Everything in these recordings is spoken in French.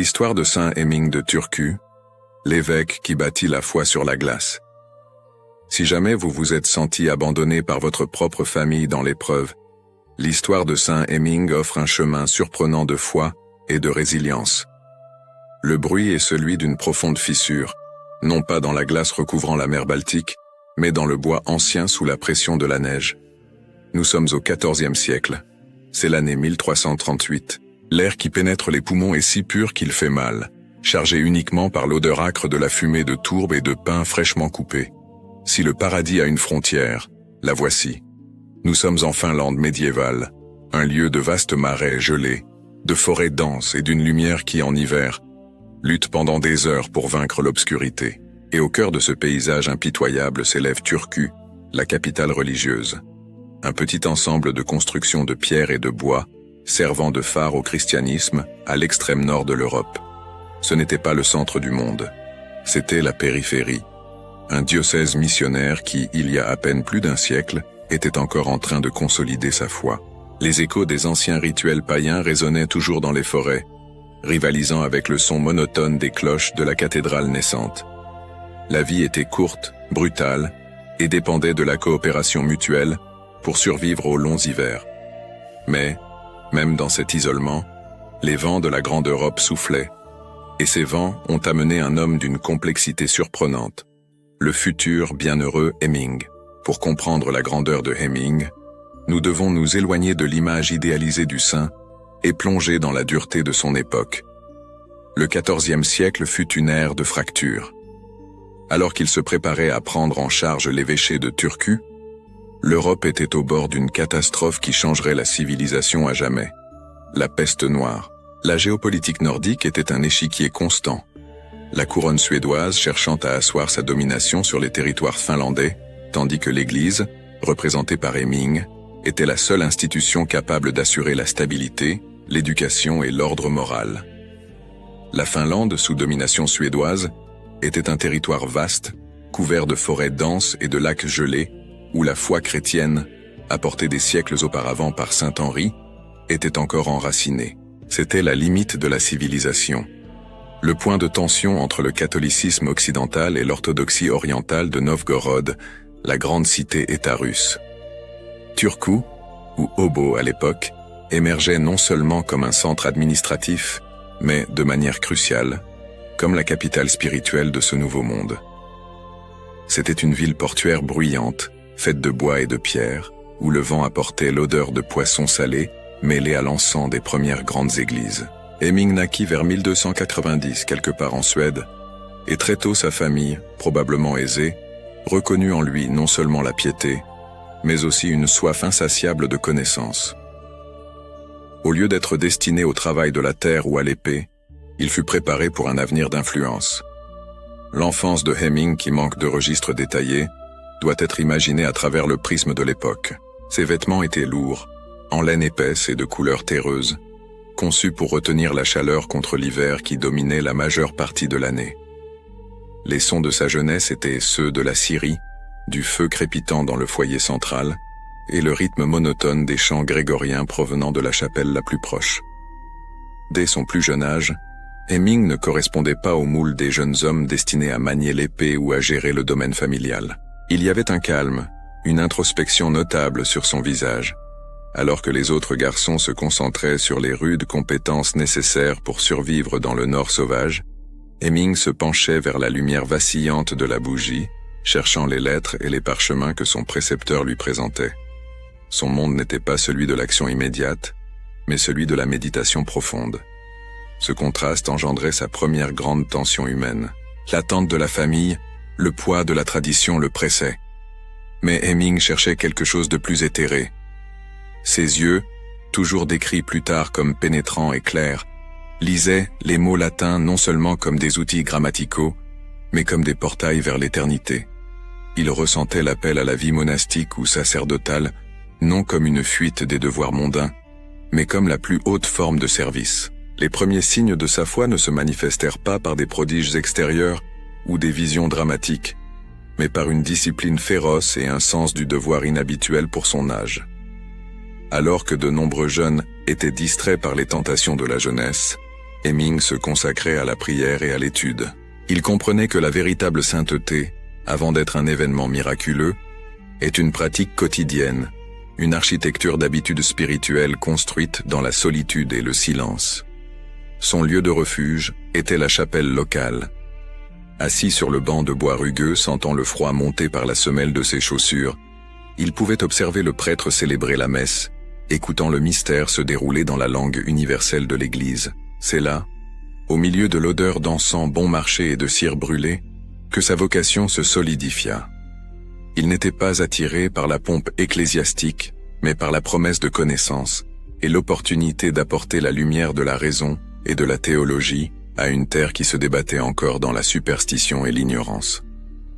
L'histoire de Saint Hemming de Turku, l'évêque qui bâtit la foi sur la glace. Si jamais vous vous êtes senti abandonné par votre propre famille dans l'épreuve, l'histoire de Saint Hemming offre un chemin surprenant de foi et de résilience. Le bruit est celui d'une profonde fissure, non pas dans la glace recouvrant la mer Baltique, mais dans le bois ancien sous la pression de la neige. Nous sommes au XIVe siècle. C'est l'année 1338. L'air qui pénètre les poumons est si pur qu'il fait mal, chargé uniquement par l'odeur âcre de la fumée de tourbe et de pin fraîchement coupé. Si le paradis a une frontière, la voici. Nous sommes en Finlande médiévale, un lieu de vastes marais gelés, de forêts denses et d'une lumière qui, en hiver, lutte pendant des heures pour vaincre l'obscurité. Et au cœur de ce paysage impitoyable s'élève Turku, la capitale religieuse. Un petit ensemble de constructions de pierre et de bois, servant de phare au christianisme à l'extrême nord de l'Europe. Ce n'était pas le centre du monde, c'était la périphérie. Un diocèse missionnaire qui, il y a à peine plus d'un siècle, était encore en train de consolider sa foi. Les échos des anciens rituels païens résonnaient toujours dans les forêts, rivalisant avec le son monotone des cloches de la cathédrale naissante. La vie était courte, brutale, et dépendait de la coopération mutuelle pour survivre aux longs hivers. Mais, même dans cet isolement, les vents de la grande Europe soufflaient, et ces vents ont amené un homme d'une complexité surprenante, le futur bienheureux Hemming. Pour comprendre la grandeur de Hemming, nous devons nous éloigner de l'image idéalisée du saint et plonger dans la dureté de son époque. Le XIVe siècle fut une ère de fractures. Alors qu'il se préparait à prendre en charge l'évêché de Turku, l'Europe était au bord d'une catastrophe qui changerait la civilisation à jamais. La peste noire. La géopolitique nordique était un échiquier constant. La couronne suédoise cherchant à asseoir sa domination sur les territoires finlandais, tandis que l'Église, représentée par Hemming, était la seule institution capable d'assurer la stabilité, l'éducation et l'ordre moral. La Finlande, sous domination suédoise, était un territoire vaste, couvert de forêts denses et de lacs gelés, où la foi chrétienne, apportée des siècles auparavant par saint Henri, était encore enracinée. C'était la limite de la civilisation. Le point de tension entre le catholicisme occidental et l'orthodoxie orientale de Novgorod, la grande cité-État russe. Turku, ou Åbo à l'époque, émergeait non seulement comme un centre administratif, mais, de manière cruciale, comme la capitale spirituelle de ce nouveau monde. C'était une ville portuaire bruyante, faite de bois et de pierre, où le vent apportait l'odeur de poissons salés, mêlée à l'encens des premières grandes églises. Hemming naquit vers 1290 quelque part en Suède, et très tôt sa famille, probablement aisée, reconnut en lui non seulement la piété, mais aussi une soif insatiable de connaissance. Au lieu d'être destiné au travail de la terre ou à l'épée, il fut préparé pour un avenir d'influence. L'enfance de Hemming, qui manque de registres détaillés, doit être imaginée à travers le prisme de l'époque. Ses vêtements étaient lourds, en laine épaisse et de couleur terreuse, conçus pour retenir la chaleur contre l'hiver qui dominait la majeure partie de l'année. Les sons de sa jeunesse étaient ceux de la scierie, du feu crépitant dans le foyer central, et le rythme monotone des chants grégoriens provenant de la chapelle la plus proche. Dès son plus jeune âge, Hemming ne correspondait pas au moule des jeunes hommes destinés à manier l'épée ou à gérer le domaine familial. Il y avait un calme, une introspection notable sur son visage, alors que les autres garçons se concentraient sur les rudes compétences nécessaires pour survivre dans le nord sauvage. Hemming se penchait vers la lumière vacillante de la bougie, cherchant les lettres et les parchemins que son précepteur lui présentait. Son monde n'était pas celui de l'action immédiate, mais celui de la méditation profonde. Ce contraste engendrait sa première grande tension humaine. L'attente de la famille, le poids de la tradition le pressait. Mais Hemming cherchait quelque chose de plus éthéré. Ses yeux, toujours décrits plus tard comme pénétrants et clairs, lisaient les mots latins non seulement comme des outils grammaticaux, mais comme des portails vers l'éternité. Il ressentait l'appel à la vie monastique ou sacerdotale, non comme une fuite des devoirs mondains, mais comme la plus haute forme de service. Les premiers signes de sa foi ne se manifestèrent pas par des prodiges extérieurs ou des visions dramatiques, mais par une discipline féroce et un sens du devoir inhabituel pour son âge. Alors que de nombreux jeunes étaient distraits par les tentations de la jeunesse, Hemming se consacrait à la prière et à l'étude. Il comprenait que la véritable sainteté, avant d'être un événement miraculeux, est une pratique quotidienne, une architecture d'habitudes spirituelles construite dans la solitude et le silence. Son lieu de refuge était la chapelle locale. Assis sur le banc de bois rugueux, sentant le froid monter par la semelle de ses chaussures, il pouvait observer le prêtre célébrer la messe, écoutant le mystère se dérouler dans la langue universelle de l'Église. C'est là, au milieu de l'odeur d'encens bon marché et de cire brûlée, que sa vocation se solidifia. Il n'était pas attiré par la pompe ecclésiastique, mais par la promesse de connaissance et l'opportunité d'apporter la lumière de la raison et de la théologie à une terre qui se débattait encore dans la superstition et l'ignorance.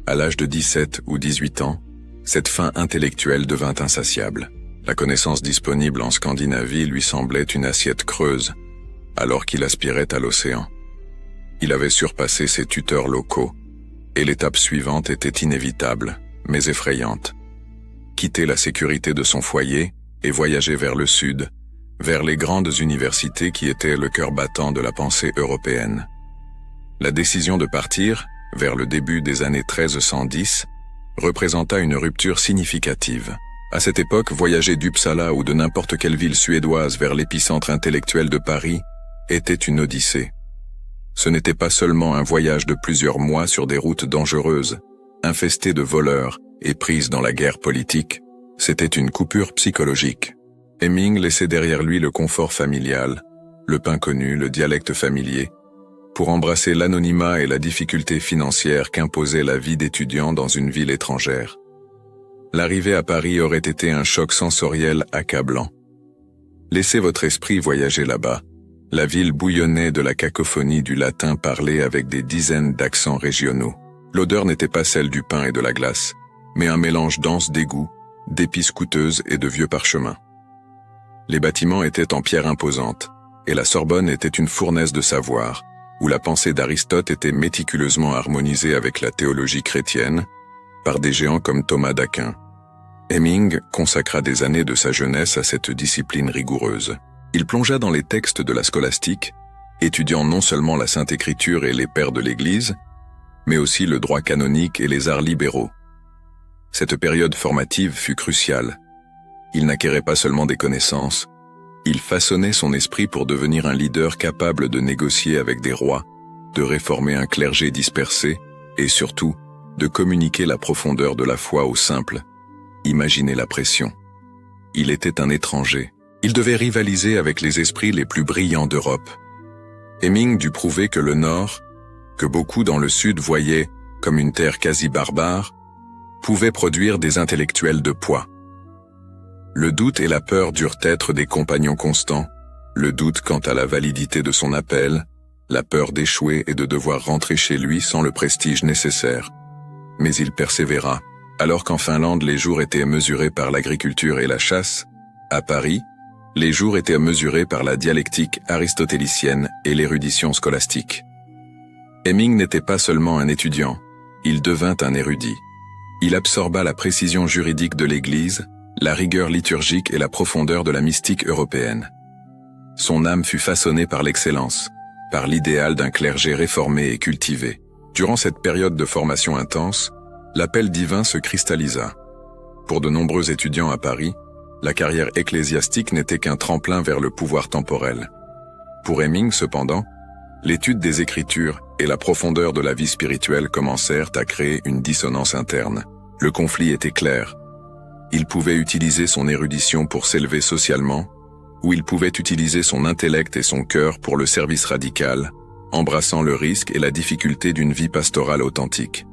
À l'âge de 17 ou 18 ans, cette faim intellectuelle devint insatiable. La connaissance disponible en Scandinavie lui semblait une assiette creuse, alors qu'il aspirait à l'océan. Il avait surpassé ses tuteurs locaux, et l'étape suivante était inévitable, mais effrayante. Quitter la sécurité de son foyer et voyager vers le sud, vers les grandes universités qui étaient le cœur battant de la pensée européenne. La décision de partir, vers le début des années 1310, représenta une rupture significative. À cette époque, voyager d'Uppsala ou de n'importe quelle ville suédoise vers l'épicentre intellectuel de Paris était une odyssée. Ce n'était pas seulement un voyage de plusieurs mois sur des routes dangereuses, infestées de voleurs et prises dans la guerre politique, c'était une coupure psychologique. Hemming laissait derrière lui le confort familial, le pain connu, le dialecte familier, pour embrasser l'anonymat et la difficulté financière qu'imposait la vie d'étudiant dans une ville étrangère. L'arrivée à Paris aurait été un choc sensoriel accablant. Laissez votre esprit voyager là-bas. La ville bouillonnait de la cacophonie du latin parlé avec des dizaines d'accents régionaux. L'odeur n'était pas celle du pain et de la glace, mais un mélange dense d'égouts, d'épices coûteuses et de vieux parchemins. Les bâtiments étaient en pierre imposante, et la Sorbonne était une fournaise de savoir, où la pensée d'Aristote était méticuleusement harmonisée avec la théologie chrétienne, par des géants comme Thomas d'Aquin. Hemming consacra des années de sa jeunesse à cette discipline rigoureuse. Il plongea dans les textes de la scolastique, étudiant non seulement la Sainte Écriture et les pères de l'Église, mais aussi le droit canonique et les arts libéraux. Cette période formative fut cruciale. Il n'acquérait pas seulement des connaissances, il façonnait son esprit pour devenir un leader capable de négocier avec des rois, de réformer un clergé dispersé et surtout de communiquer la profondeur de la foi aux simples. Imaginez la pression. Il était un étranger. Il devait rivaliser avec les esprits les plus brillants d'Europe. Hemming dut prouver que le Nord, que beaucoup dans le Sud voyaient comme une terre quasi barbare, pouvait produire des intellectuels de poids. Le doute et la peur durent être des compagnons constants, le doute quant à la validité de son appel, la peur d'échouer et de devoir rentrer chez lui sans le prestige nécessaire. Mais il persévéra. Alors qu'en Finlande les jours étaient mesurés par l'agriculture et la chasse, à Paris, les jours étaient mesurés par la dialectique aristotélicienne et l'érudition scolastique. Hemming n'était pas seulement un étudiant, il devint un érudit. Il absorba la précision juridique de l'Église, la rigueur liturgique et la profondeur de la mystique européenne. Son âme fut façonnée par l'excellence, par l'idéal d'un clergé réformé et cultivé. Durant cette période de formation intense, l'appel divin se cristallisa. Pour de nombreux étudiants à Paris, la carrière ecclésiastique n'était qu'un tremplin vers le pouvoir temporel. Pour Hemming, cependant, l'étude des Écritures et la profondeur de la vie spirituelle commencèrent à créer une dissonance interne. Le conflit était clair. Il pouvait utiliser son érudition pour s'élever socialement, ou il pouvait utiliser son intellect et son cœur pour le service radical, embrassant le risque et la difficulté d'une vie pastorale authentique.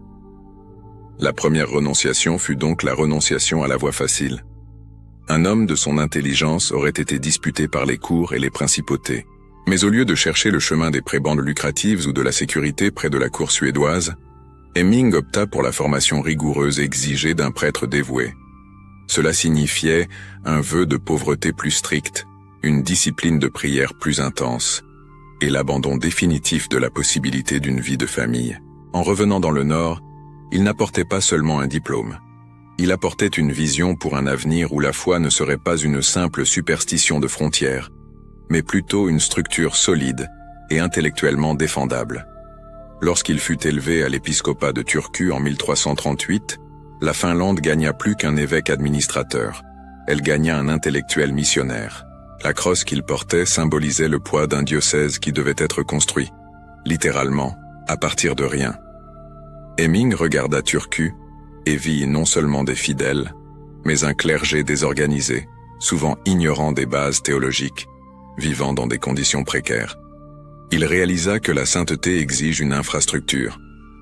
La première renonciation fut donc la renonciation à la voie facile. Un homme de son intelligence aurait été disputé par les cours et les principautés. Mais au lieu de chercher le chemin des prébendes lucratives ou de la sécurité près de la cour suédoise, Hemming opta pour la formation rigoureuse exigée d'un prêtre dévoué. Cela signifiait un vœu de pauvreté plus strict, une discipline de prière plus intense, et l'abandon définitif de la possibilité d'une vie de famille. En revenant dans le Nord, il n'apportait pas seulement un diplôme. Il apportait une vision pour un avenir où la foi ne serait pas une simple superstition de frontières, mais plutôt une structure solide et intellectuellement défendable. Lorsqu'il fut élevé à l'épiscopat de Turku en 1338, la Finlande gagna plus qu'un évêque administrateur. Elle gagna un intellectuel missionnaire. La crosse qu'il portait symbolisait le poids d'un diocèse qui devait être construit, littéralement, à partir de rien. Hemming regarda Turku et vit non seulement des fidèles, mais un clergé désorganisé, souvent ignorant des bases théologiques, vivant dans des conditions précaires. Il réalisa que la sainteté exige une infrastructure.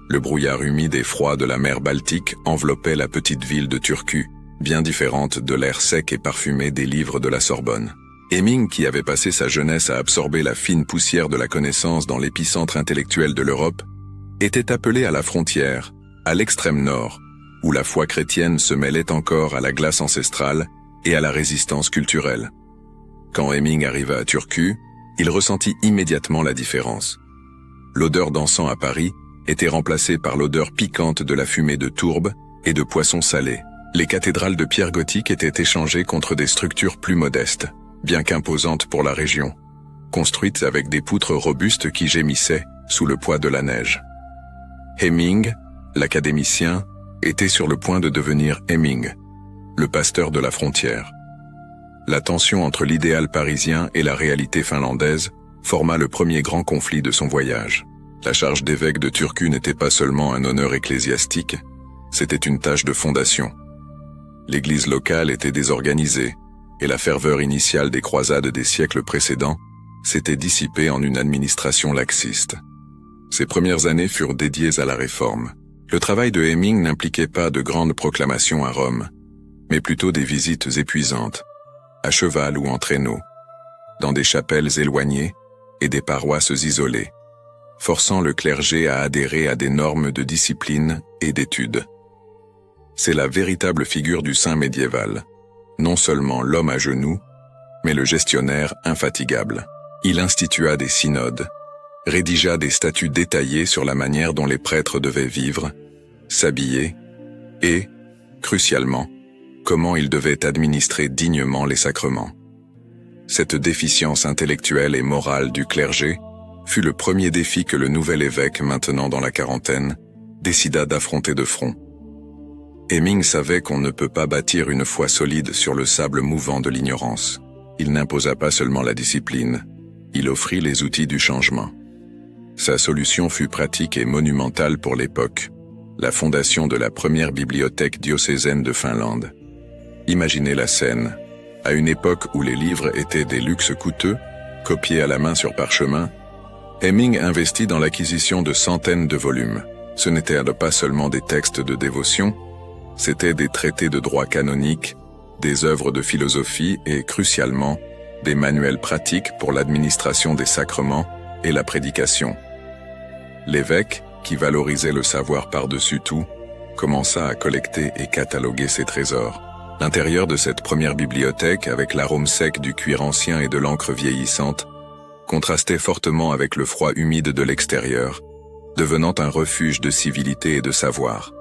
Le brouillard humide et froid de la mer Baltique enveloppait la petite ville de Turku, bien différente de l'air sec et parfumé des livres de la Sorbonne. Hemming, qui avait passé sa jeunesse à absorber la fine poussière de la connaissance dans l'épicentre intellectuel de l'Europe, était appelé à la frontière, à l'extrême nord, où la foi chrétienne se mêlait encore à la glace ancestrale et à la résistance culturelle. Quand Hemming arriva à Turku, il ressentit immédiatement la différence. L'odeur d'encens à Paris était remplacée par l'odeur piquante de la fumée de tourbe et de poissons salés. Les cathédrales de pierre gothique étaient échangées contre des structures plus modestes, bien qu'imposantes pour la région, construites avec des poutres robustes qui gémissaient sous le poids de la neige. Hemming, l'académicien, était sur le point de devenir Hemming, le pasteur de la frontière. La tension entre l'idéal parisien et la réalité finlandaise forma le premier grand conflit de son voyage. La charge d'évêque de Turku n'était pas seulement un honneur ecclésiastique, c'était une tâche de fondation. L'église locale était désorganisée, et la ferveur initiale des croisades des siècles précédents s'était dissipée en une administration laxiste. Ces premières années furent dédiées à la réforme. Le travail de Hemming n'impliquait pas de grandes proclamations à Rome, mais plutôt des visites épuisantes, à cheval ou en traîneau, dans des chapelles éloignées et des paroisses isolées, forçant le clergé à adhérer à des normes de discipline et d'étude. C'est la véritable figure du saint médiéval, non seulement l'homme à genoux, mais le gestionnaire infatigable. Il institua des synodes, rédigea des statuts détaillés sur la manière dont les prêtres devaient vivre, s'habiller et, crucialement, comment ils devaient administrer dignement les sacrements. Cette déficience intellectuelle et morale du clergé fut le premier défi que le nouvel évêque, maintenant dans la quarantaine, décida d'affronter de front. Hemming savait qu'on ne peut pas bâtir une foi solide sur le sable mouvant de l'ignorance. Il n'imposa pas seulement la discipline, il offrit les outils du changement. Sa solution fut pratique et monumentale pour l'époque, la fondation de la première bibliothèque diocésaine de Finlande. Imaginez la scène. À une époque où les livres étaient des luxes coûteux, copiés à la main sur parchemin, Hemming investit dans l'acquisition de centaines de volumes. Ce n'étaient pas seulement des textes de dévotion, c'étaient des traités de droit canonique, des œuvres de philosophie et, crucialement, des manuels pratiques pour l'administration des sacrements et la prédication. L'évêque, qui valorisait le savoir par-dessus tout, commença à collecter et cataloguer ses trésors. L'intérieur de cette première bibliothèque, avec l'arôme sec du cuir ancien et de l'encre vieillissante, contrastait fortement avec le froid humide de l'extérieur, devenant un refuge de civilité et de savoir.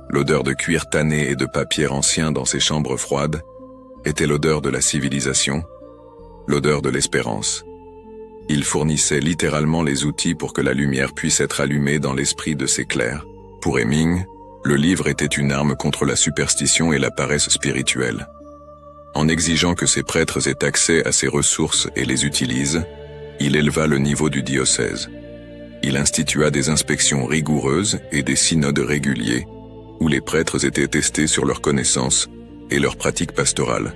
L'odeur de cuir tanné et de papier ancien dans ces chambres froides était l'odeur de la civilisation, l'odeur de l'espérance. Il fournissait littéralement les outils pour que la lumière puisse être allumée dans l'esprit de ses clercs. Pour Hemming, le livre était une arme contre la superstition et la paresse spirituelle. En exigeant que ses prêtres aient accès à ces ressources et les utilisent, il éleva le niveau du diocèse. Il institua des inspections rigoureuses et des synodes réguliers, où les prêtres étaient testés sur leurs connaissances et leurs pratiques pastorales.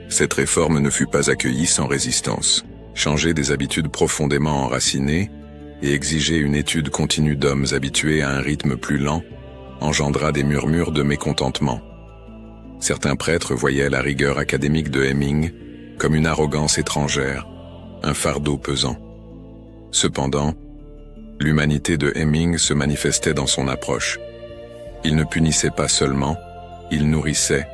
Cette réforme ne fut pas accueillie sans résistance. Changer des habitudes profondément enracinées et exiger une étude continue d'hommes habitués à un rythme plus lent engendra des murmures de mécontentement. Certains prêtres voyaient la rigueur académique de Hemming comme une arrogance étrangère, un fardeau pesant. Cependant, l'humanité de Hemming se manifestait dans son approche. Il ne punissait pas seulement, il nourrissait.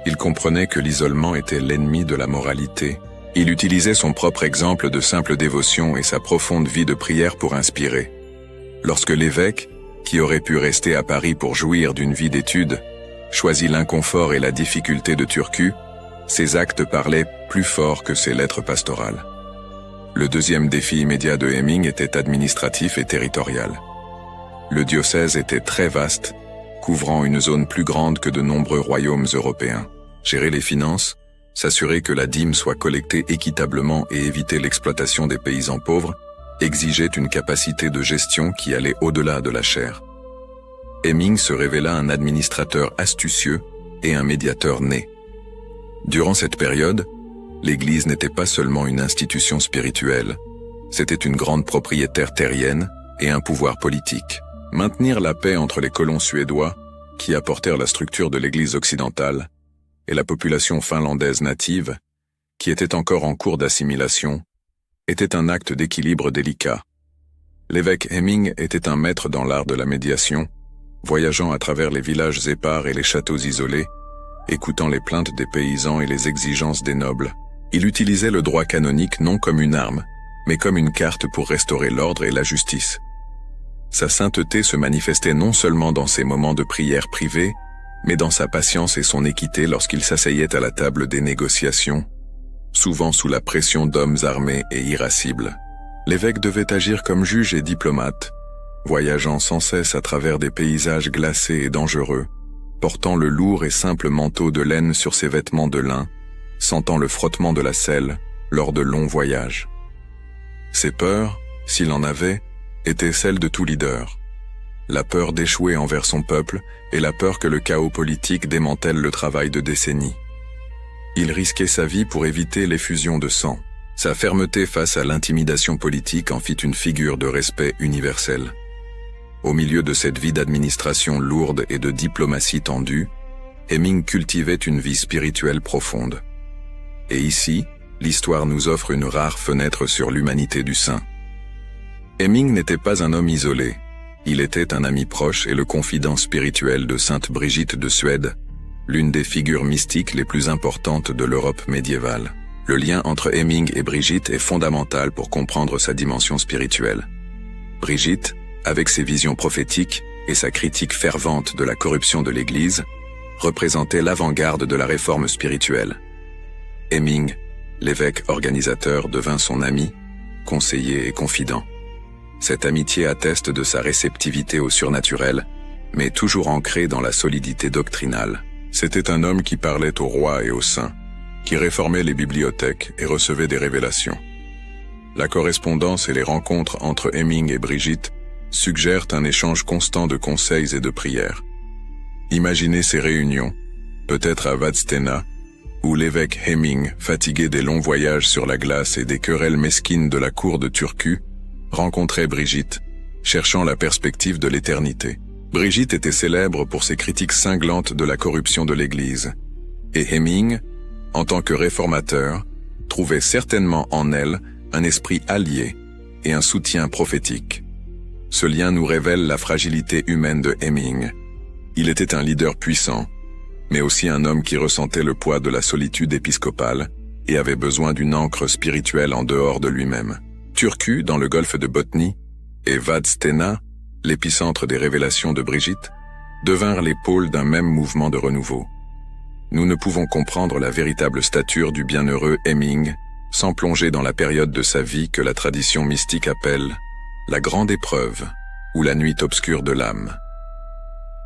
Il comprenait que l'isolement était l'ennemi de la moralité. Il utilisait son propre exemple de simple dévotion et sa profonde vie de prière pour inspirer. Lorsque l'évêque, qui aurait pu rester à Paris pour jouir d'une vie d'études, choisit l'inconfort et la difficulté de Turku, ses actes parlaient plus fort que ses lettres pastorales. Le deuxième défi immédiat de Hemming était administratif et territorial. Le diocèse était très vaste, couvrant une zone plus grande que de nombreux royaumes européens. Gérer les finances, s'assurer que la dîme soit collectée équitablement et éviter l'exploitation des paysans pauvres exigeait une capacité de gestion qui allait au-delà de la chair. Hemming se révéla un administrateur astucieux et un médiateur né. Durant cette période, l'Église n'était pas seulement une institution spirituelle, c'était une grande propriétaire terrienne et un pouvoir politique. Maintenir la paix entre les colons suédois, qui apportèrent la structure de l'Église occidentale, et la population finlandaise native, qui était encore en cours d'assimilation, était un acte d'équilibre délicat. L'évêque Hemming était un maître dans l'art de la médiation, voyageant à travers les villages épars et les châteaux isolés, écoutant les plaintes des paysans et les exigences des nobles. Il utilisait le droit canonique non comme une arme, mais comme une carte pour restaurer l'ordre et la justice. Sa sainteté se manifestait non seulement dans ses moments de prière privés, mais dans sa patience et son équité lorsqu'il s'asseyait à la table des négociations, souvent sous la pression d'hommes armés et irascibles. L'évêque devait agir comme juge et diplomate, voyageant sans cesse à travers des paysages glacés et dangereux, portant le lourd et simple manteau de laine sur ses vêtements de lin, sentant le frottement de la selle lors de longs voyages. Ses peurs, s'il en avait, étaient celles de tout leader. La peur d'échouer envers son peuple et la peur que le chaos politique démantèle le travail de décennies. Il risquait sa vie pour éviter l'effusion de sang. Sa fermeté face à l'intimidation politique en fit une figure de respect universel. Au milieu de cette vie d'administration lourde et de diplomatie tendue, Hemming cultivait une vie spirituelle profonde. Et ici, l'histoire nous offre une rare fenêtre sur l'humanité du saint. Hemming n'était pas un homme isolé. Il était un ami proche et le confident spirituel de sainte Brigitte de Suède, l'une des figures mystiques les plus importantes de l'Europe médiévale. Le lien entre Hemming et Brigitte est fondamental pour comprendre sa dimension spirituelle. Brigitte, avec ses visions prophétiques et sa critique fervente de la corruption de l'Église, représentait l'avant-garde de la réforme spirituelle. Hemming, l'évêque organisateur, devint son ami, conseiller et confident. Cette amitié atteste de sa réceptivité au surnaturel, mais toujours ancrée dans la solidité doctrinale. C'était un homme qui parlait aux rois et aux saints, qui réformait les bibliothèques et recevait des révélations. La correspondance et les rencontres entre Hemming et Brigitte suggèrent un échange constant de conseils et de prières. Imaginez ces réunions, peut-être à Vadstena, où l'évêque Hemming, fatigué des longs voyages sur la glace et des querelles mesquines de la cour de Turku, rencontrait Brigitte, cherchant la perspective de l'éternité. Brigitte était célèbre pour ses critiques cinglantes de la corruption de l'Église, et Hemming, en tant que réformateur, trouvait certainement en elle un esprit allié et un soutien prophétique. Ce lien nous révèle la fragilité humaine de Hemming. Il était un leader puissant, mais aussi un homme qui ressentait le poids de la solitude épiscopale et avait besoin d'une ancre spirituelle en dehors de lui-même. Turku, dans le golfe de Bothnie, et Vadstena, l'épicentre des révélations de Brigitte, devinrent les pôles d'un même mouvement de renouveau. Nous ne pouvons comprendre la véritable stature du bienheureux Hemming sans plonger dans la période de sa vie que la tradition mystique appelle la grande épreuve ou la nuit obscure de l'âme.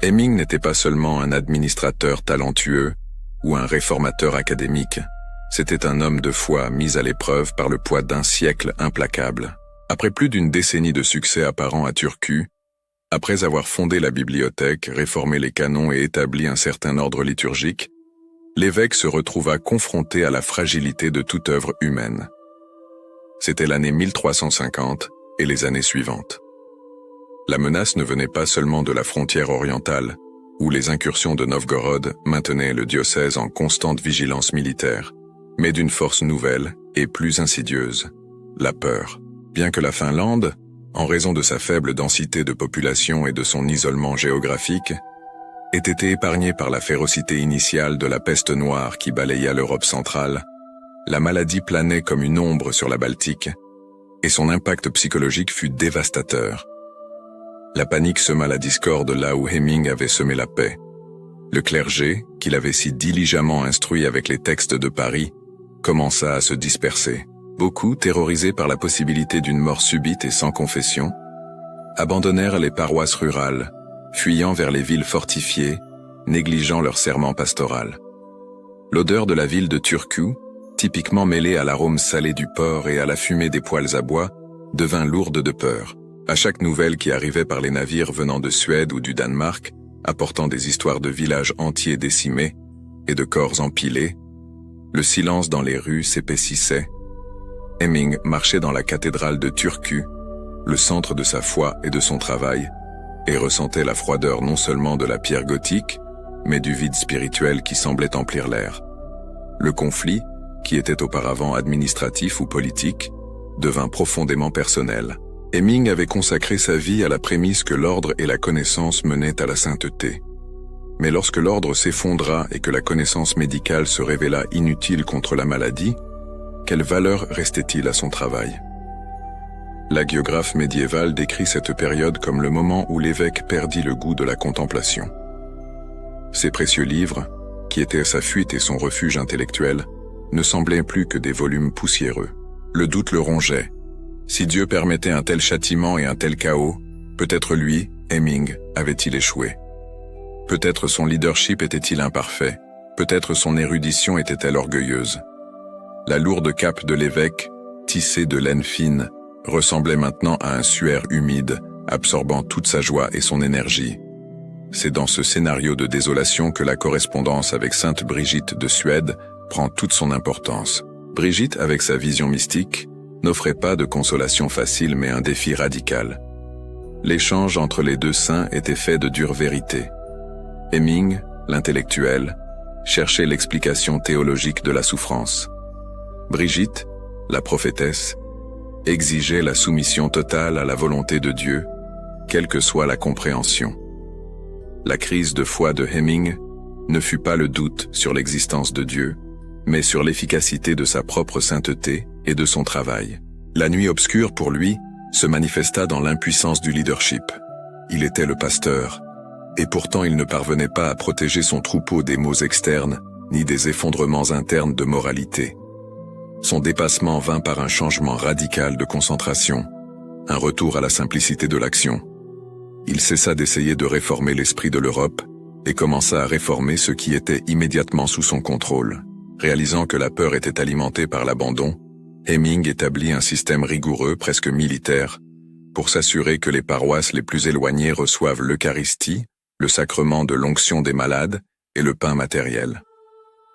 Hemming n'était pas seulement un administrateur talentueux ou un réformateur académique, c'était un homme de foi mis à l'épreuve par le poids d'un siècle implacable. Après plus d'une décennie de succès apparent à Turku, après avoir fondé la bibliothèque, réformé les canons et établi un certain ordre liturgique, l'évêque se retrouva confronté à la fragilité de toute œuvre humaine. C'était l'année 1350 et les années suivantes. La menace ne venait pas seulement de la frontière orientale, où les incursions de Novgorod maintenaient le diocèse en constante vigilance militaire, mais d'une force nouvelle et plus insidieuse, la peur. Bien que la Finlande, en raison de sa faible densité de population et de son isolement géographique, ait été épargnée par la férocité initiale de la peste noire qui balaya l'Europe centrale, la maladie planait comme une ombre sur la Baltique, et son impact psychologique fut dévastateur. La panique sema la discorde là où Hemming avait semé la paix. Le clergé, qu'il avait si diligemment instruit avec les textes de Paris, commença à se disperser. Beaucoup, terrorisés par la possibilité d'une mort subite et sans confession, abandonnèrent les paroisses rurales, fuyant vers les villes fortifiées, négligeant leur serment pastoral. L'odeur de la ville de Turku, typiquement mêlée à l'arôme salé du porc et à la fumée des poêles à bois, devint lourde de peur. À chaque nouvelle qui arrivait par les navires venant de Suède ou du Danemark, apportant des histoires de villages entiers décimés et de corps empilés, le silence dans les rues s'épaississait. Hemming marchait dans la cathédrale de Turku, le centre de sa foi et de son travail, et ressentait la froideur non seulement de la pierre gothique, mais du vide spirituel qui semblait emplir l'air. Le conflit, qui était auparavant administratif ou politique, devint profondément personnel. Hemming avait consacré sa vie à la prémisse que l'ordre et la connaissance menaient à la sainteté. Mais lorsque l'ordre s'effondra et que la connaissance médicale se révéla inutile contre la maladie, quelle valeur restait-il à son travail? L'hagiographe médiéval décrit cette période comme le moment où l'évêque perdit le goût de la contemplation. Ses précieux livres, qui étaient sa fuite et son refuge intellectuel, ne semblaient plus que des volumes poussiéreux. Le doute le rongeait. Si Dieu permettait un tel châtiment et un tel chaos, peut-être lui, Hemming, avait-il échoué. Peut-être son leadership était-il imparfait, peut-être son érudition était-elle orgueilleuse. La lourde cape de l'évêque, tissée de laine fine, ressemblait maintenant à un suaire humide, absorbant toute sa joie et son énergie. C'est dans ce scénario de désolation que la correspondance avec Sainte Brigitte de Suède prend toute son importance. Brigitte, avec sa vision mystique, n'offrait pas de consolation facile mais un défi radical. L'échange entre les deux saints était fait de dures vérités. Hemming, l'intellectuel, cherchait l'explication théologique de la souffrance. Brigitte, la prophétesse, exigeait la soumission totale à la volonté de Dieu, quelle que soit la compréhension. La crise de foi de Hemming ne fut pas le doute sur l'existence de Dieu, mais sur l'efficacité de sa propre sainteté et de son travail. La nuit obscure pour lui se manifesta dans l'impuissance du leadership. Il était le pasteur, et pourtant il ne parvenait pas à protéger son troupeau des maux externes, ni des effondrements internes de moralité. Son dépassement vint par un changement radical de concentration, un retour à la simplicité de l'action. Il cessa d'essayer de réformer l'esprit de l'Europe et commença à réformer ce qui était immédiatement sous son contrôle. Réalisant que la peur était alimentée par l'abandon, Hemming établit un système rigoureux, presque militaire, pour s'assurer que les paroisses les plus éloignées reçoivent l'Eucharistie, le sacrement de l'onction des malades et le pain matériel.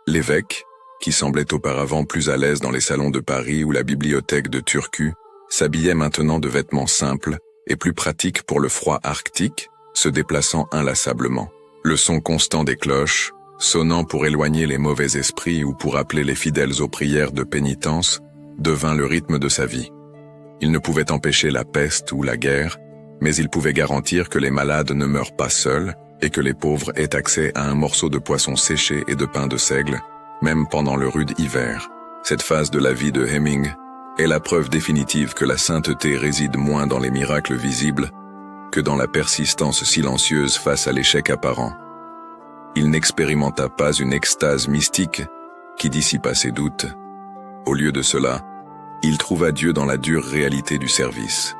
L'évêque, qui semblait auparavant plus à l'aise dans les salons de Paris ou la bibliothèque de Turku, s'habillait maintenant de vêtements simples et plus pratiques pour le froid arctique, se déplaçant inlassablement. Le son constant des cloches, sonnant pour éloigner les mauvais esprits ou pour appeler les fidèles aux prières de pénitence, devint le rythme de sa vie. Il ne pouvait empêcher la peste ou la guerre, mais il pouvait garantir que les malades ne meurent pas seuls et que les pauvres aient accès à un morceau de poisson séché et de pain de seigle, même pendant le rude hiver. Cette phase de la vie de Hemming est la preuve définitive que la sainteté réside moins dans les miracles visibles que dans la persistance silencieuse face à l'échec apparent. Il n'expérimenta pas une extase mystique qui dissipa ses doutes. Au lieu de cela, il trouva Dieu dans la dure réalité du service.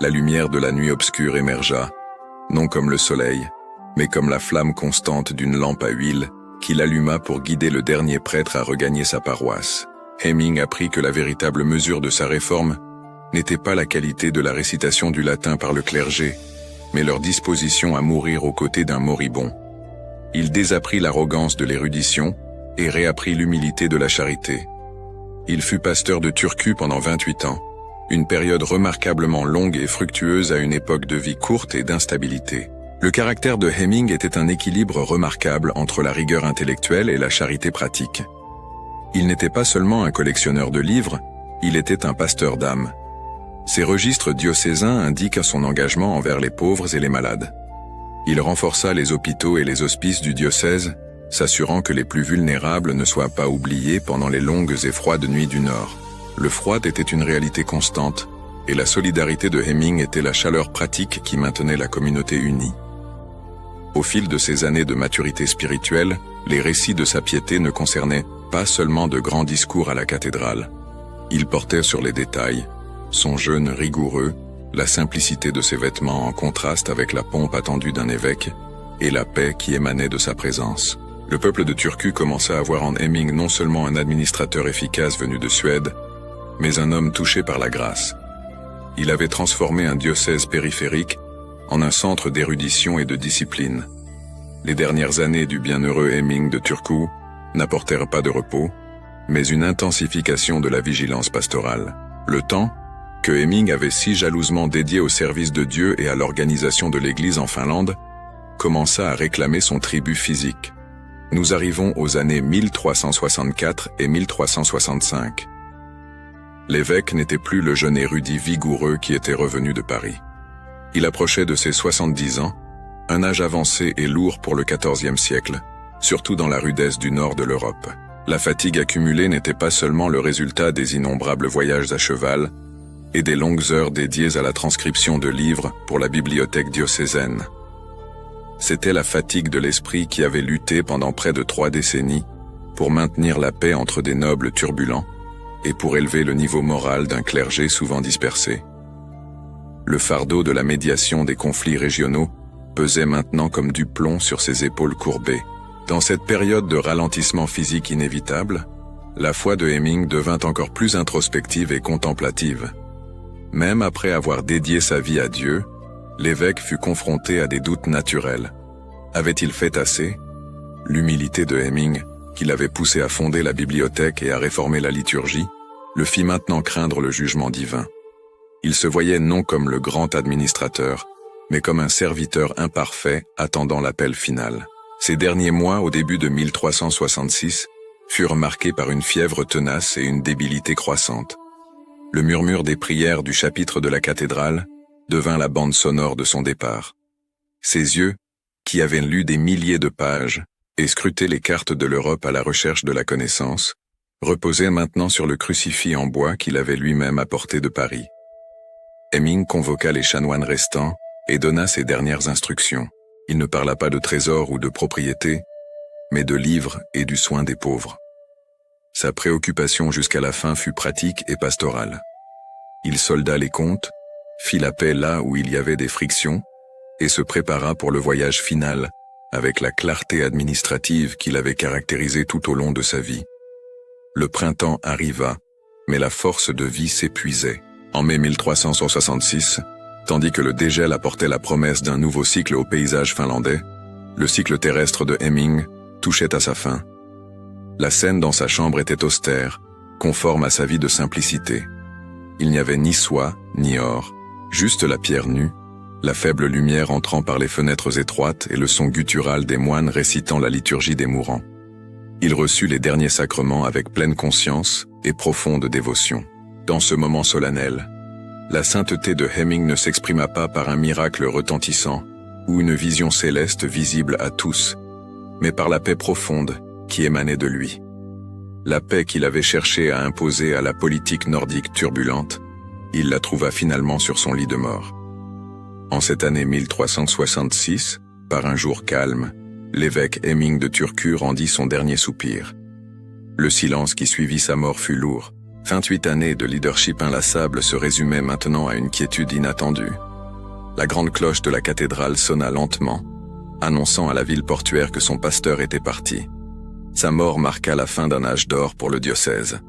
La lumière de la nuit obscure émergea, non comme le soleil, mais comme la flamme constante d'une lampe à huile qu'il alluma pour guider le dernier prêtre à regagner sa paroisse. Hemming apprit que la véritable mesure de sa réforme n'était pas la qualité de la récitation du latin par le clergé, mais leur disposition à mourir aux côtés d'un moribond. Il désapprit l'arrogance de l'érudition et réapprit l'humilité de la charité. Il fut pasteur de Turku pendant 28 ans, une période remarquablement longue et fructueuse à une époque de vie courte et d'instabilité. Le caractère de Hemming était un équilibre remarquable entre la rigueur intellectuelle et la charité pratique. Il n'était pas seulement un collectionneur de livres, il était un pasteur d'âmes. Ses registres diocésains indiquent son engagement envers les pauvres et les malades. Il renforça les hôpitaux et les hospices du diocèse, s'assurant que les plus vulnérables ne soient pas oubliés pendant les longues et froides nuits du Nord. Le froid était une réalité constante, et la solidarité de Hemming était la chaleur pratique qui maintenait la communauté unie. Au fil de ses années de maturité spirituelle, les récits de sa piété ne concernaient pas seulement de grands discours à la cathédrale. Il portait sur les détails, son jeûne rigoureux, la simplicité de ses vêtements en contraste avec la pompe attendue d'un évêque, et la paix qui émanait de sa présence. Le peuple de Turku commença à voir en Hemming non seulement un administrateur efficace venu de Suède, mais un homme touché par la grâce. Il avait transformé un diocèse périphérique en un centre d'érudition et de discipline. Les dernières années du bienheureux Hemming de Turku n'apportèrent pas de repos, mais une intensification de la vigilance pastorale. Le temps, que Hemming avait si jalousement dédié au service de Dieu et à l'organisation de l'Église en Finlande, commença à réclamer son tribut physique. Nous arrivons aux années 1364 et 1365. L'évêque n'était plus le jeune érudit vigoureux qui était revenu de Paris. Il approchait de ses 70 ans, un âge avancé et lourd pour le XIVe siècle, surtout dans la rudesse du nord de l'Europe. La fatigue accumulée n'était pas seulement le résultat des innombrables voyages à cheval et des longues heures dédiées à la transcription de livres pour la bibliothèque diocésaine. C'était la fatigue de l'esprit qui avait lutté pendant près de 3 décennies pour maintenir la paix entre des nobles turbulents et pour élever le niveau moral d'un clergé souvent dispersé. Le fardeau de la médiation des conflits régionaux pesait maintenant comme du plomb sur ses épaules courbées. Dans cette période de ralentissement physique inévitable, la foi de Hemming devint encore plus introspective et contemplative. Même après avoir dédié sa vie à Dieu, l'évêque fut confronté à des doutes naturels. Avait-il fait assez? L'humilité de Hemming, qui l'avait poussé à fonder la bibliothèque et à réformer la liturgie, le fit maintenant craindre le jugement divin. Il se voyait non comme le grand administrateur, mais comme un serviteur imparfait attendant l'appel final. Ces derniers mois, au début de 1366, furent marqués par une fièvre tenace et une débilité croissante. Le murmure des prières du chapitre de la cathédrale devint la bande sonore de son départ. Ses yeux, qui avaient lu des milliers de pages et scruté les cartes de l'Europe à la recherche de la connaissance, reposaient maintenant sur le crucifix en bois qu'il avait lui-même apporté de Paris. Hemming convoqua les chanoines restants et donna ses dernières instructions. Il ne parla pas de trésors ou de propriétés, mais de livres et du soin des pauvres. Sa préoccupation jusqu'à la fin fut pratique et pastorale. Il solda les comptes, fit la paix là où il y avait des frictions, et se prépara pour le voyage final avec la clarté administrative qui l'avait caractérisé tout au long de sa vie. Le printemps arriva, mais la force de vie s'épuisait. En mai 1366, tandis que le dégel apportait la promesse d'un nouveau cycle au paysage finlandais, le cycle terrestre de Hemming touchait à sa fin. La scène dans sa chambre était austère, conforme à sa vie de simplicité. Il n'y avait ni soie, ni or, juste la pierre nue, la faible lumière entrant par les fenêtres étroites et le son guttural des moines récitant la liturgie des mourants. Il reçut les derniers sacrements avec pleine conscience et profonde dévotion. Dans ce moment solennel, la sainteté de Hemming ne s'exprima pas par un miracle retentissant ou une vision céleste visible à tous, mais par la paix profonde qui émanait de lui. La paix qu'il avait cherché à imposer à la politique nordique turbulente, il la trouva finalement sur son lit de mort. En cette année 1366, par un jour calme, l'évêque Hemming de Turku rendit son dernier soupir. Le silence qui suivit sa mort fut lourd. 28 années de leadership inlassable se résumaient maintenant à une quiétude inattendue. La grande cloche de la cathédrale sonna lentement, annonçant à la ville portuaire que son pasteur était parti. Sa mort marqua la fin d'un âge d'or pour le diocèse.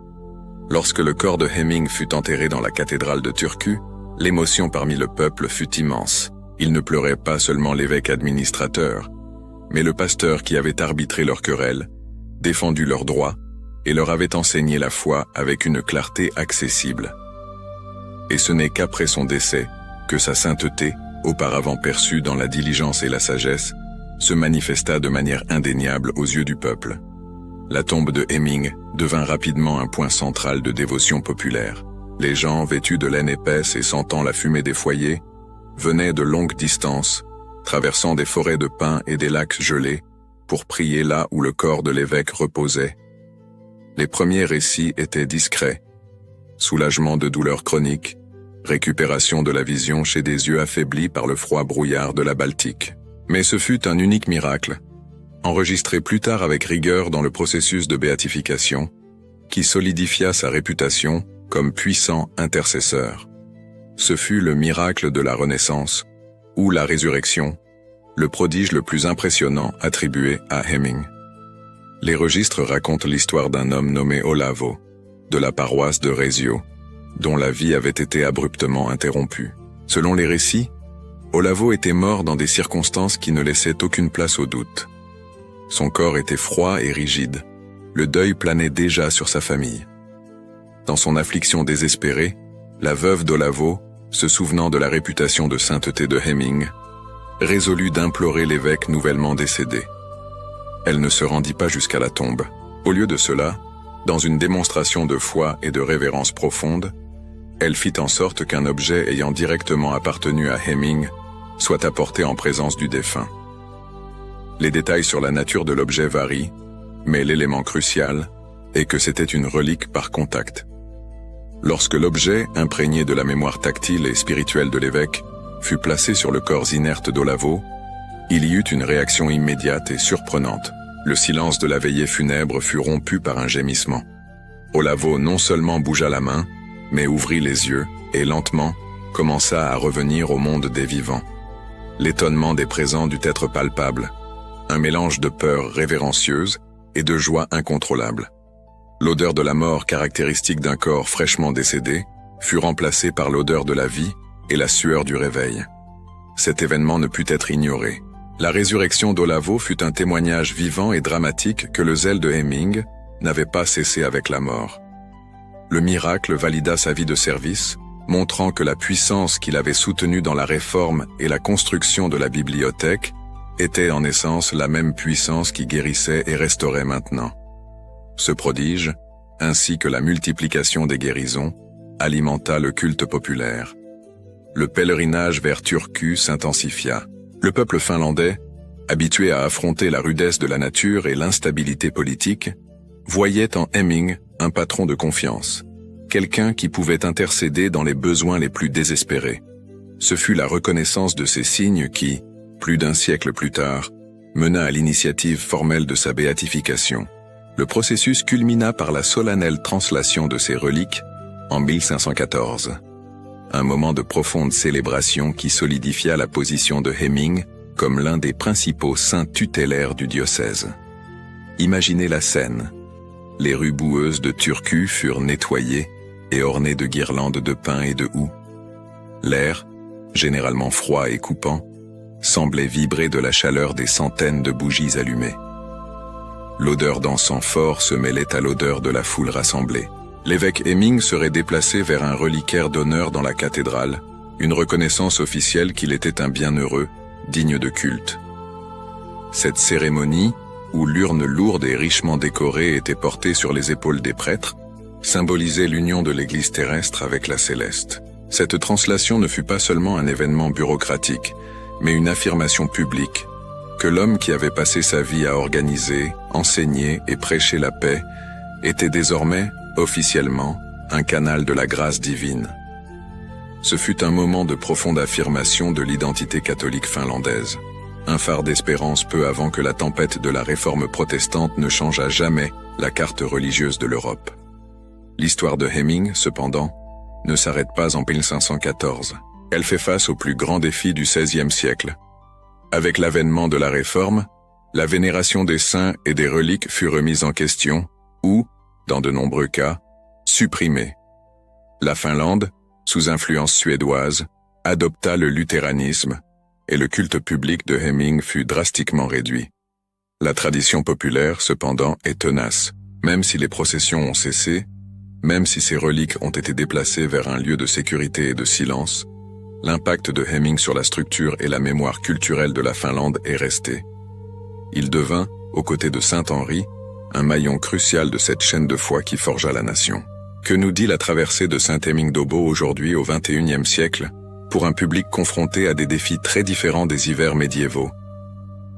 Lorsque le corps de Hemming fut enterré dans la cathédrale de Turku, l'émotion parmi le peuple fut immense. Il ne pleurait pas seulement l'évêque administrateur, mais le pasteur qui avait arbitré leurs querelles, défendu leurs droits et leur avait enseigné la foi avec une clarté accessible. Et ce n'est qu'après son décès que sa sainteté, auparavant perçue dans la diligence et la sagesse, se manifesta de manière indéniable aux yeux du peuple. La tombe de Hemming devint rapidement un point central de dévotion populaire. Les gens, vêtus de laine épaisse et sentant la fumée des foyers, venaient de longues distances, traversant des forêts de pins et des lacs gelés, pour prier là où le corps de l'évêque reposait. Les premiers récits étaient discrets. Soulagement de douleurs chroniques, récupération de la vision chez des yeux affaiblis par le froid brouillard de la Baltique. Mais ce fut un unique miracle, enregistré plus tard avec rigueur dans le processus de béatification, qui solidifia sa réputation comme puissant intercesseur. Ce fut le miracle de la Renaissance, ou la résurrection, le prodige le plus impressionnant attribué à Hemming. Les registres racontent l'histoire d'un homme nommé Olavo, de la paroisse de Reggio, dont la vie avait été abruptement interrompue. Selon les récits, Olavo était mort dans des circonstances qui ne laissaient aucune place au doute. Son corps était froid et rigide. Le deuil planait déjà sur sa famille. Dans son affliction désespérée, la veuve d'Olavo, se souvenant de la réputation de sainteté de Hemming, résolut d'implorer l'évêque nouvellement décédé. Elle ne se rendit pas jusqu'à la tombe. Au lieu de cela, dans une démonstration de foi et de révérence profonde, elle fit en sorte qu'un objet ayant directement appartenu à Hemming soit apporté en présence du défunt. Les détails sur la nature de l'objet varient, mais l'élément crucial est que c'était une relique par contact. Lorsque l'objet, imprégné de la mémoire tactile et spirituelle de l'évêque, fut placé sur le corps inerte d'Olavo, il y eut une réaction immédiate et surprenante. Le silence de la veillée funèbre fut rompu par un gémissement. Olavo non seulement bougea la main, mais ouvrit les yeux et lentement commença à revenir au monde des vivants. L'étonnement des présents dut être palpable, un mélange de peur révérencieuse et de joie incontrôlable. L'odeur de la mort caractéristique d'un corps fraîchement décédé fut remplacée par l'odeur de la vie et la sueur du réveil. Cet événement ne put être ignoré. La résurrection d'Olavo fut un témoignage vivant et dramatique que le zèle de Hemming n'avait pas cessé avec la mort. Le miracle valida sa vie de service, montrant que la puissance qu'il avait soutenue dans la réforme et la construction de la bibliothèque était en essence la même puissance qui guérissait et restaurait maintenant. Ce prodige, ainsi que la multiplication des guérisons, alimenta le culte populaire. Le pèlerinage vers Turku s'intensifia. Le peuple finlandais, habitué à affronter la rudesse de la nature et l'instabilité politique, voyait en Hemming un patron de confiance, quelqu'un qui pouvait intercéder dans les besoins les plus désespérés. Ce fut la reconnaissance de ces signes qui, plus d'un siècle plus tard, mena à l'initiative formelle de sa béatification. Le processus culmina par la solennelle translation de ces reliques en 1514. Un moment de profonde célébration qui solidifia la position de Hemming comme l'un des principaux saints tutélaires du diocèse. Imaginez la scène. Les rues boueuses de Turku furent nettoyées et ornées de guirlandes de pins et de houx. L'air, généralement froid et coupant, semblait vibrer de la chaleur des centaines de bougies allumées. L'odeur d'encens fort se mêlait à l'odeur de la foule rassemblée. L'évêque Hemming serait déplacé vers un reliquaire d'honneur dans la cathédrale, une reconnaissance officielle qu'il était un bienheureux, digne de culte. Cette cérémonie, où l'urne lourde et richement décorée était portée sur les épaules des prêtres, symbolisait l'union de l'Église terrestre avec la céleste. Cette translation ne fut pas seulement un événement bureaucratique, mais une affirmation publique, que l'homme qui avait passé sa vie à organiser, enseigner et prêcher la paix était désormais, officiellement, un canal de la grâce divine. Ce fut un moment de profonde affirmation de l'identité catholique finlandaise, un phare d'espérance peu avant que la tempête de la réforme protestante ne change à jamais la carte religieuse de l'Europe. L'histoire de Hemming, cependant, ne s'arrête pas en 1514. Elle fait face aux plus grands défis du XVIe siècle. Avec l'avènement de la réforme, la vénération des saints et des reliques fut remise en question, ou, dans de nombreux cas, supprimée. La Finlande, sous influence suédoise, adopta le luthéranisme, et le culte public de Hemming fut drastiquement réduit. La tradition populaire, cependant, est tenace. Même si les processions ont cessé, même si ces reliques ont été déplacées vers un lieu de sécurité et de silence, l'impact de Hemming sur la structure et la mémoire culturelle de la Finlande est resté. Il devint, aux côtés de Saint Henri, un maillon crucial de cette chaîne de foi qui forgea la nation. Que nous dit la traversée de Saint-Hemming d'Aubau aujourd'hui au XXIe siècle, pour un public confronté à des défis très différents des hivers médiévaux?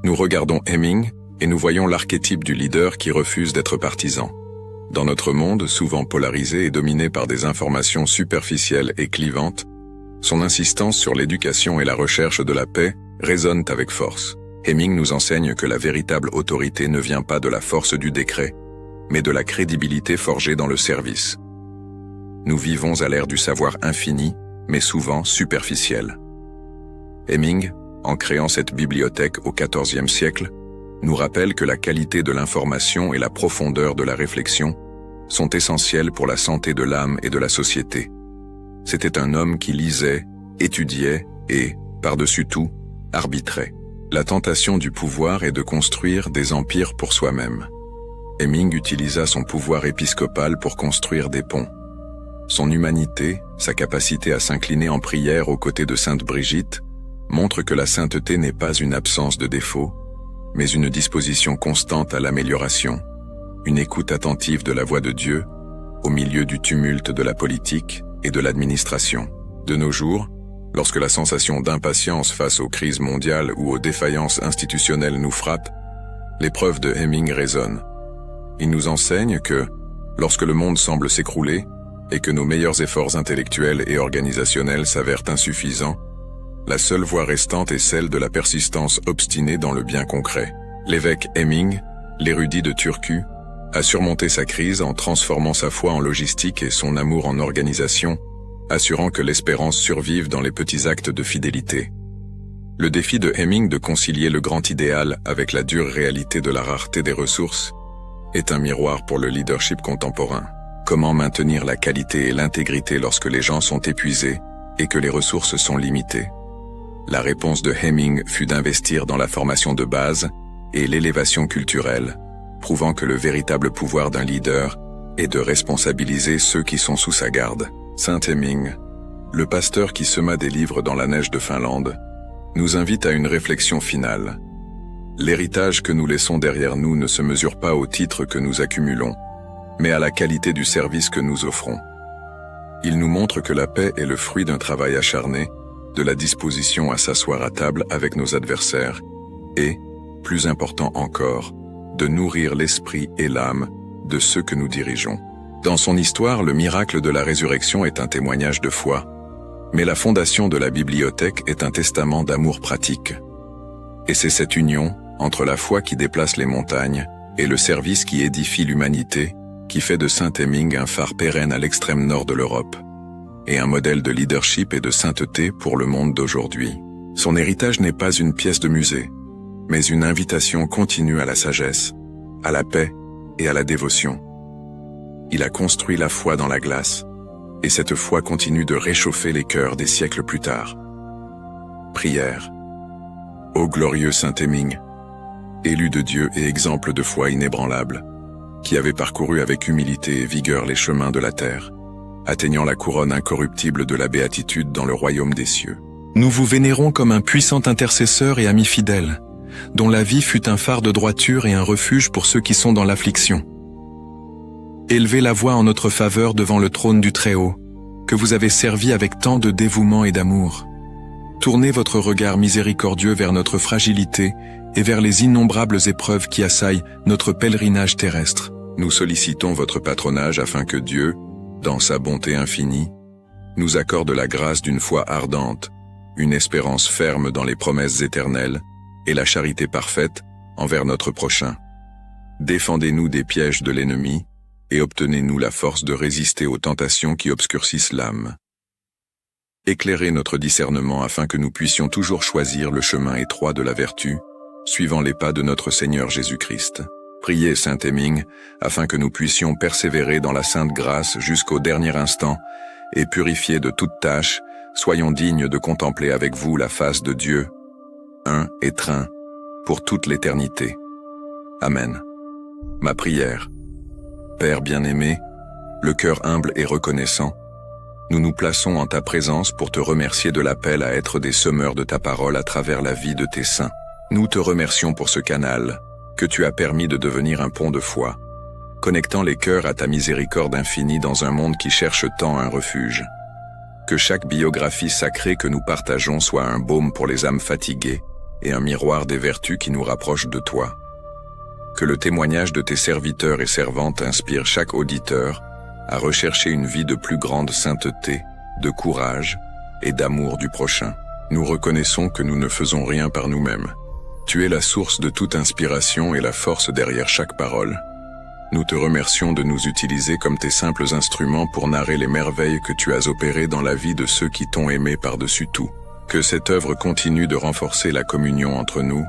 Nous regardons Hemming et nous voyons l'archétype du leader qui refuse d'être partisan. Dans notre monde, souvent polarisé et dominé par des informations superficielles et clivantes, son insistance sur l'éducation et la recherche de la paix résonne avec force. Hemming nous enseigne que la véritable autorité ne vient pas de la force du décret, mais de la crédibilité forgée dans le service. Nous vivons à l'ère du savoir infini, mais souvent superficiel. Heming, en créant cette bibliothèque au XIVe siècle, nous rappelle que la qualité de l'information et la profondeur de la réflexion sont essentielles pour la santé de l'âme et de la société. C'était un homme qui lisait, étudiait et, par-dessus tout, arbitrait. La tentation du pouvoir est de construire des empires pour soi-même. Heming utilisa son pouvoir épiscopal pour construire des ponts. Son humanité, sa capacité à s'incliner en prière aux côtés de Sainte Brigitte, montre que la sainteté n'est pas une absence de défauts, mais une disposition constante à l'amélioration, une écoute attentive de la voix de Dieu, au milieu du tumulte de la politique et de l'administration. De nos jours, lorsque la sensation d'impatience face aux crises mondiales ou aux défaillances institutionnelles nous frappe, l'épreuve de Heming résonne. Il nous enseigne que, lorsque le monde semble s'écrouler et que nos meilleurs efforts intellectuels et organisationnels s'avèrent insuffisants, la seule voie restante est celle de la persistance obstinée dans le bien concret. L'évêque Heming, l'érudit de Turku, a surmonté sa crise en transformant sa foi en logistique et son amour en organisation, assurant que l'espérance survive dans les petits actes de fidélité. Le défi de Heming de concilier le grand idéal avec la dure réalité de la rareté des ressources est un miroir pour le leadership contemporain. Comment maintenir la qualité et l'intégrité lorsque les gens sont épuisés et que les ressources sont limitées? La réponse de Heming fut d'investir dans la formation de base et l'élévation culturelle, prouvant que le véritable pouvoir d'un leader est de responsabiliser ceux qui sont sous sa garde. Saint Heming, le pasteur qui sema des livres dans la neige de Finlande, nous invite à une réflexion finale. L'héritage que nous laissons derrière nous ne se mesure pas au titre que nous accumulons, mais à la qualité du service que nous offrons. Il nous montre que la paix est le fruit d'un travail acharné, de la disposition à s'asseoir à table avec nos adversaires, et, plus important encore, de nourrir l'esprit et l'âme de ceux que nous dirigeons. Dans son histoire, le miracle de la résurrection est un témoignage de foi, mais la fondation de la bibliothèque est un testament d'amour pratique. Et c'est cette union, entre la foi qui déplace les montagnes et le service qui édifie l'humanité, qui fait de Saint Heming un phare pérenne à l'extrême nord de l'Europe, et un modèle de leadership et de sainteté pour le monde d'aujourd'hui. Son héritage n'est pas une pièce de musée, mais une invitation continue à la sagesse, à la paix et à la dévotion. Il a construit la foi dans la glace, et cette foi continue de réchauffer les cœurs des siècles plus tard. Prière. Ô glorieux Saint Heming, élu de Dieu et exemple de foi inébranlable, qui avait parcouru avec humilité et vigueur les chemins de la terre, atteignant la couronne incorruptible de la béatitude dans le royaume des cieux. Nous vous vénérons comme un puissant intercesseur et ami fidèle, dont la vie fut un phare de droiture et un refuge pour ceux qui sont dans l'affliction. Élevez la voix en notre faveur devant le trône du Très-Haut, que vous avez servi avec tant de dévouement et d'amour. Tournez votre regard miséricordieux vers notre fragilité et vers les innombrables épreuves qui assaillent notre pèlerinage terrestre. Nous sollicitons votre patronage afin que Dieu, dans sa bonté infinie, nous accorde la grâce d'une foi ardente, une espérance ferme dans les promesses éternelles et la charité parfaite envers notre prochain. Défendez-nous des pièges de l'ennemi et obtenez-nous la force de résister aux tentations qui obscurcissent l'âme. Éclairez notre discernement afin que nous puissions toujours choisir le chemin étroit de la vertu, suivant les pas de notre Seigneur Jésus-Christ. Priez Saint Heming afin que nous puissions persévérer dans la sainte grâce jusqu'au dernier instant et purifiés de toute tâche, soyons dignes de contempler avec vous la face de Dieu, un et trin, pour toute l'éternité. Amen. Ma prière. Père bien-aimé, le cœur humble et reconnaissant, nous nous plaçons en ta présence pour te remercier de l'appel à être des semeurs de ta parole à travers la vie de tes saints. Nous te remercions pour ce canal que tu as permis de devenir un pont de foi, connectant les cœurs à ta miséricorde infinie dans un monde qui cherche tant un refuge. Que chaque biographie sacrée que nous partageons soit un baume pour les âmes fatiguées et un miroir des vertus qui nous rapprochent de toi. Que le témoignage de tes serviteurs et servantes inspire chaque auditeur à rechercher une vie de plus grande sainteté, de courage et d'amour du prochain. Nous reconnaissons que nous ne faisons rien par nous-mêmes. Tu es la source de toute inspiration et la force derrière chaque parole. nous te remercions de nous utiliser comme tes simples instruments pour narrer les merveilles que tu as opérées dans la vie de ceux qui t'ont aimé par-dessus tout. Que cette œuvre continue de renforcer la communion entre nous,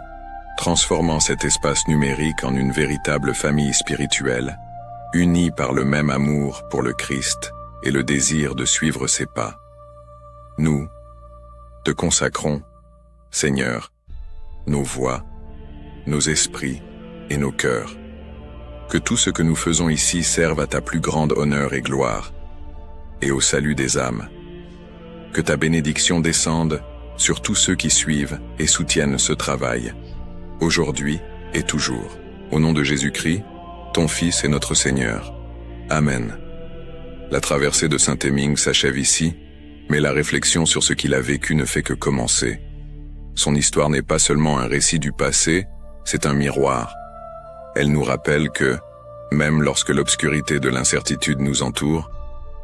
transformant cet espace numérique en une véritable famille spirituelle, unie par le même amour pour le Christ et le désir de suivre ses pas. Nous te consacrons, Seigneur, nos voix, nos esprits et nos cœurs. Que tout ce que nous faisons ici serve à ta plus grande honneur et gloire, et au salut des âmes. Que ta bénédiction descende sur tous ceux qui suivent et soutiennent ce travail, aujourd'hui et toujours. Au nom de Jésus-Christ, ton Fils et notre Seigneur. Amen. La traversée de Saint-Hemming s'achève ici, mais la réflexion sur ce qu'il a vécu ne fait que commencer. Son histoire n'est pas seulement un récit du passé, c'est un miroir. Elle nous rappelle que, même lorsque l'obscurité de l'incertitude nous entoure,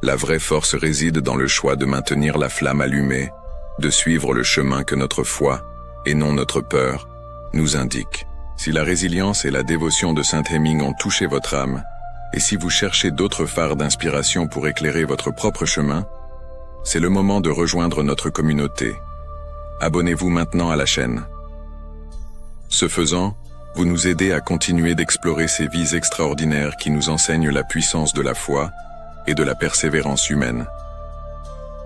la vraie force réside dans le choix de maintenir la flamme allumée, de suivre le chemin que notre foi, et non notre peur, nous indique. Si la résilience et la dévotion de Saint-Hemming ont touché votre âme, et si vous cherchez d'autres phares d'inspiration pour éclairer votre propre chemin, c'est le moment de rejoindre notre communauté. Abonnez-vous maintenant à la chaîne. Ce faisant, vous nous aidez à continuer d'explorer ces vies extraordinaires qui nous enseignent la puissance de la foi et de la persévérance humaine.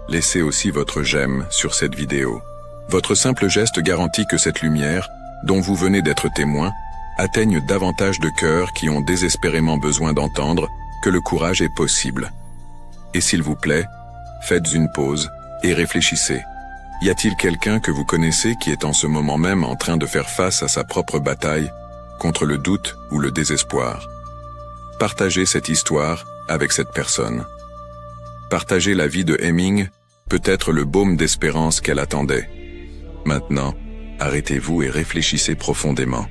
Laissez aussi votre j'aime sur cette vidéo. Votre simple geste garantit que cette lumière, dont vous venez d'être témoin, atteigne davantage de cœurs qui ont désespérément besoin d'entendre que le courage est possible. Et s'il vous plaît, faites une pause et réfléchissez. Y a-t-il quelqu'un que vous connaissez qui est en ce moment même en train de faire face à sa propre bataille contre le doute ou le désespoir? Partagez cette histoire avec cette personne. Partager la vie de Hemming peut être le baume d'espérance qu'elle attendait. Maintenant, arrêtez-vous et réfléchissez profondément.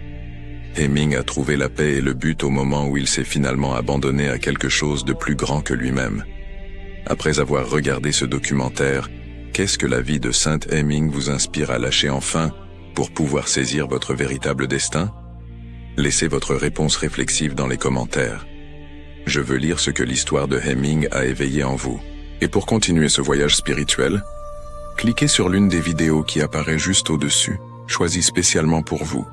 Hemming a trouvé la paix et le but au moment où il s'est finalement abandonné à quelque chose de plus grand que lui-même. Après avoir regardé ce documentaire, qu'est-ce que la vie de Saint-Hemming vous inspire à lâcher enfin pour pouvoir saisir votre véritable destin? Laissez votre réponse réflexive dans les commentaires. Je veux lire ce que l'histoire de Hemming a éveillé en vous. Et pour continuer ce voyage spirituel, cliquez sur l'une des vidéos qui apparaît juste au-dessus, choisie spécialement pour vous.